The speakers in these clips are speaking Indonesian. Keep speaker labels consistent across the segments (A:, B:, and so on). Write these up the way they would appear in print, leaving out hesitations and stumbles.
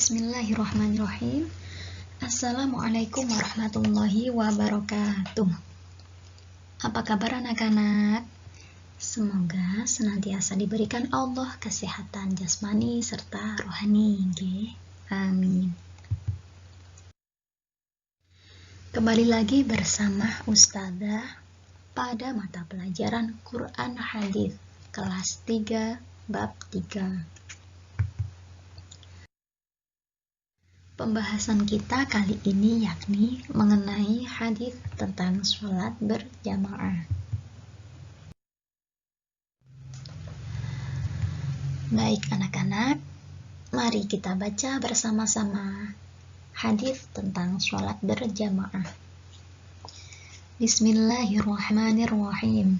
A: Bismillahirrahmanirrahim. Assalamualaikum warahmatullahi wabarakatuh. Apa kabar anak-anak? Semoga senantiasa diberikan Allah kesehatan jasmani serta rohani. Amin. Kembali lagi bersama Ustazah pada mata pelajaran Quran Hadis kelas 3 bab 3. Pembahasan kita kali ini yakni mengenai hadis tentang sholat berjamaah. Baik anak-anak, mari kita baca bersama-sama hadis tentang sholat berjamaah. Bismillahirrahmanirrahim.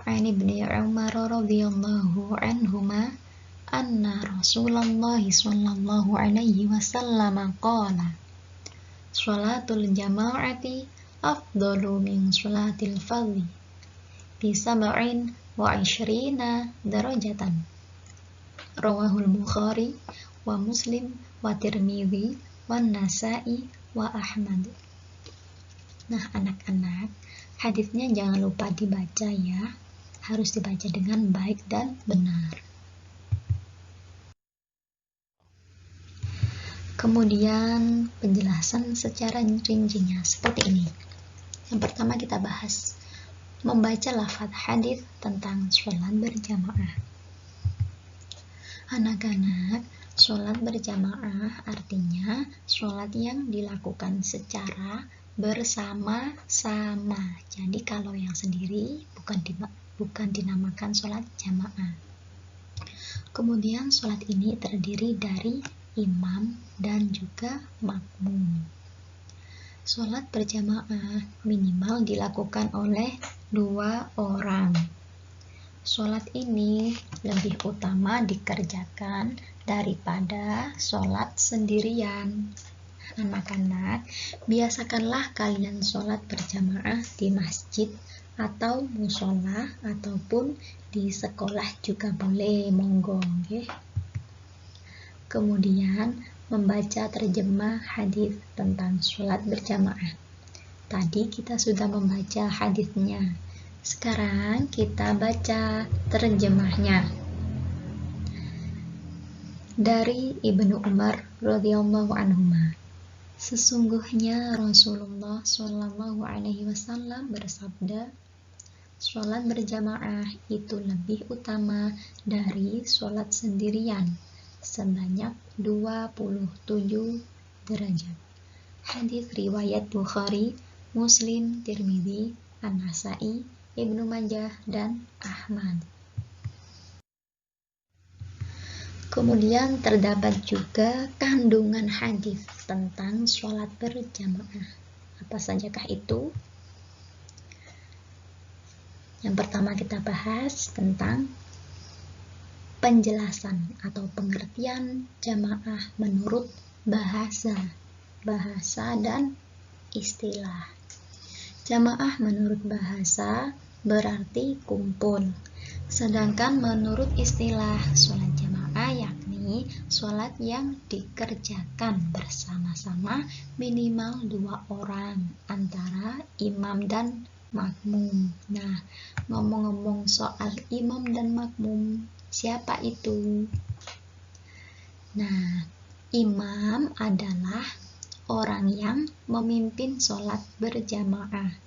A: An Ibnu Umar radhiyallahu anhuma anna Rasulullah sallallahu alaihi wasallam qala sholatul jama'ati afdalu min sholatil fardhi bi sab'in wa 'ishrina darajatan. Rawahul Bukhari wa Muslim wa Tirmidzi wa Nasa'i wa Ahmad. Nah anak-anak, hadisnya jangan lupa dibaca ya, harus dibaca dengan baik dan benar. Kemudian penjelasan secara rincinya seperti ini. Yang pertama kita bahas membaca lafaz hadis tentang sholat berjamaah. Anak-anak, sholat berjamaah artinya sholat yang dilakukan secara bersama-sama. Jadi kalau yang sendiri bukan dinamakan sholat jamaah. Kemudian sholat ini terdiri dari imam dan juga makmum. Sholat berjamaah minimal dilakukan oleh 2 orang. Sholat ini lebih utama dikerjakan daripada sholat sendirian. Anak-anak, biasakanlah kalian sholat berjamaah di masjid atau musola ataupun di sekolah juga boleh, monggo nggih. Kemudian membaca terjemah hadis tentang sholat berjamaah. Tadi kita sudah membaca hadisnya. Sekarang kita baca terjemahnya. Dari Ibnu Umar radhiyallahu anhuma. Sesungguhnya Rasulullah shallallahu alaihi wasallam bersabda, sholat berjamaah itu lebih utama dari sholat sendirian sebanyak 27 derajat. Hadis riwayat Bukhari, Muslim, Tirmidzi, An-Nasa'i, Ibnu Majah, dan Ahmad. Kemudian terdapat juga kandungan hadis tentang sholat berjamaah. Apa sajakah itu? Yang pertama kita bahas tentang penjelasan atau pengertian jamaah menurut bahasa dan istilah. Jamaah menurut bahasa berarti kumpul, sedangkan menurut istilah sholat jamaah yakni sholat yang dikerjakan bersama-sama minimal 2 orang antara imam dan makmum. Nah, ngomong-ngomong soal imam dan makmum, siapa itu? Nah, imam adalah orang yang memimpin sholat berjamaah.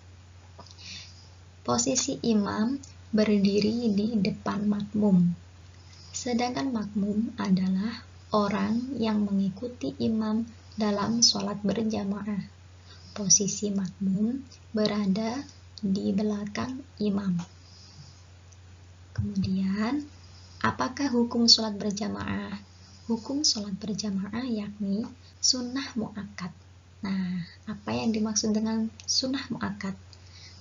A: Posisi imam berdiri di depan makmum. Sedangkan makmum adalah orang yang mengikuti imam dalam sholat berjamaah. Posisi makmum berada di belakang imam. Kemudian, apakah hukum sholat berjamaah? Hukum sholat berjamaah yakni sunnah mu'akkad. Nah, apa yang dimaksud dengan sunnah mu'akkad?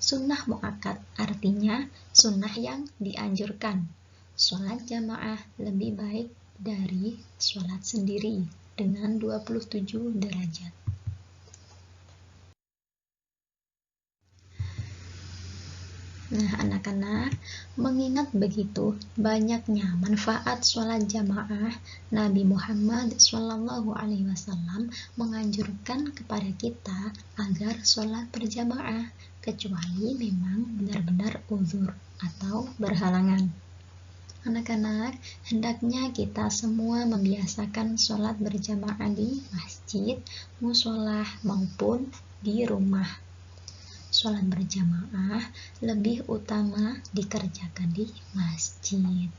A: Sunnah mu'akkad artinya sunnah yang dianjurkan. Sholat jamaah lebih baik dari sholat sendiri dengan 27 derajat. Nah, anak-anak, mengingat begitu banyaknya manfaat sholat jamaah, Nabi Muhammad SAW menganjurkan kepada kita agar sholat berjamaah, kecuali memang benar-benar uzur atau berhalangan. Anak-anak, hendaknya kita semua membiasakan sholat berjamaah di masjid, musola, maupun di rumah. Sholat berjamaah lebih utama dikerjakan di masjid.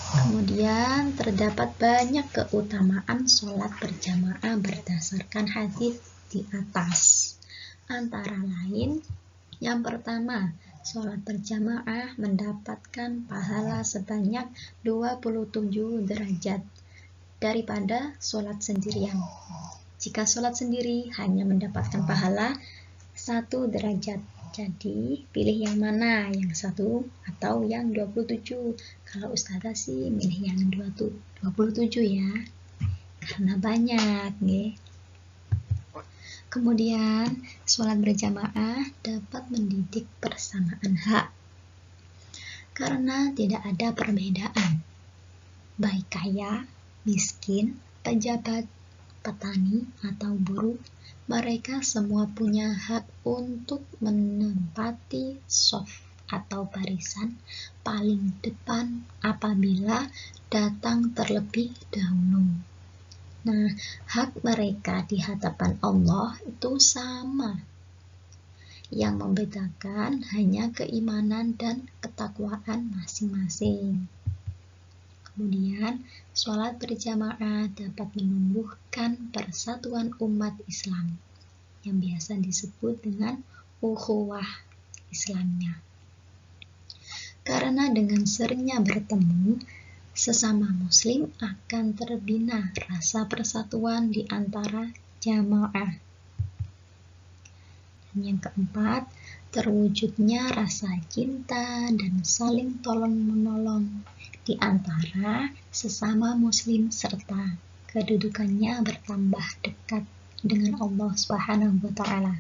A: Kemudian terdapat banyak keutamaan sholat berjamaah berdasarkan hadis di atas. Antara lain, yang pertama, sholat berjamaah mendapatkan pahala sebanyak 27 derajat daripada sholat sendirian. Jika sholat sendiri hanya mendapatkan pahala 1 derajat. Jadi pilih yang mana, yang 1 atau yang 27? Kalau ustazah sih milih yang 27 ya, karena banyak nih. Kemudian sholat berjamaah dapat mendidik persamaan hak, karena tidak ada perbedaan baik kaya, miskin, pejabat, petani, atau buruh. Mereka semua punya hak untuk menempati shaf atau barisan paling depan apabila datang terlebih dahulu. Nah, hak mereka di hadapan Allah itu sama. Yang membedakan hanya keimanan dan ketakwaan masing-masing. Kemudian, sholat berjamaah dapat menumbuhkan persatuan umat Islam yang biasa disebut dengan ukhuwah Islamnya. Karena dengan seringnya bertemu, sesama muslim akan terbina rasa persatuan di antara jamaah. Dan yang keempat, terwujudnya rasa cinta dan saling tolong-menolong di antara sesama muslim serta kedudukannya bertambah dekat dengan Allah Subhanahu wa Ta'ala.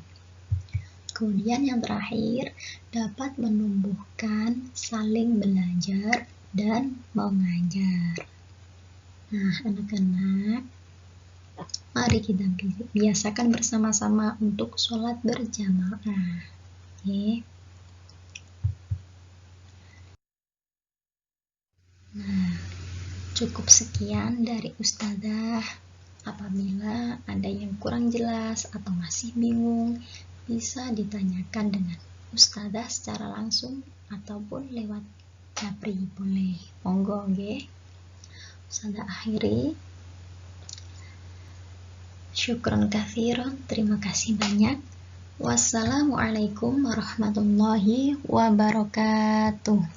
A: Kemudian yang terakhir, dapat menumbuhkan saling belajar dan mengajar. Nah, anak-anak, mari kita biasakan bersama-sama untuk sholat berjamaah. Oke. Nah, cukup sekian dari ustazah. Apabila ada yang kurang jelas atau masih bingung, bisa ditanyakan dengan ustazah secara langsung ataupun lewat japri, boleh. Monggo nggih. Ustazah akhiri. Syukron katsiran, terima kasih banyak. Wassalamualaikum warahmatullahi wabarakatuh.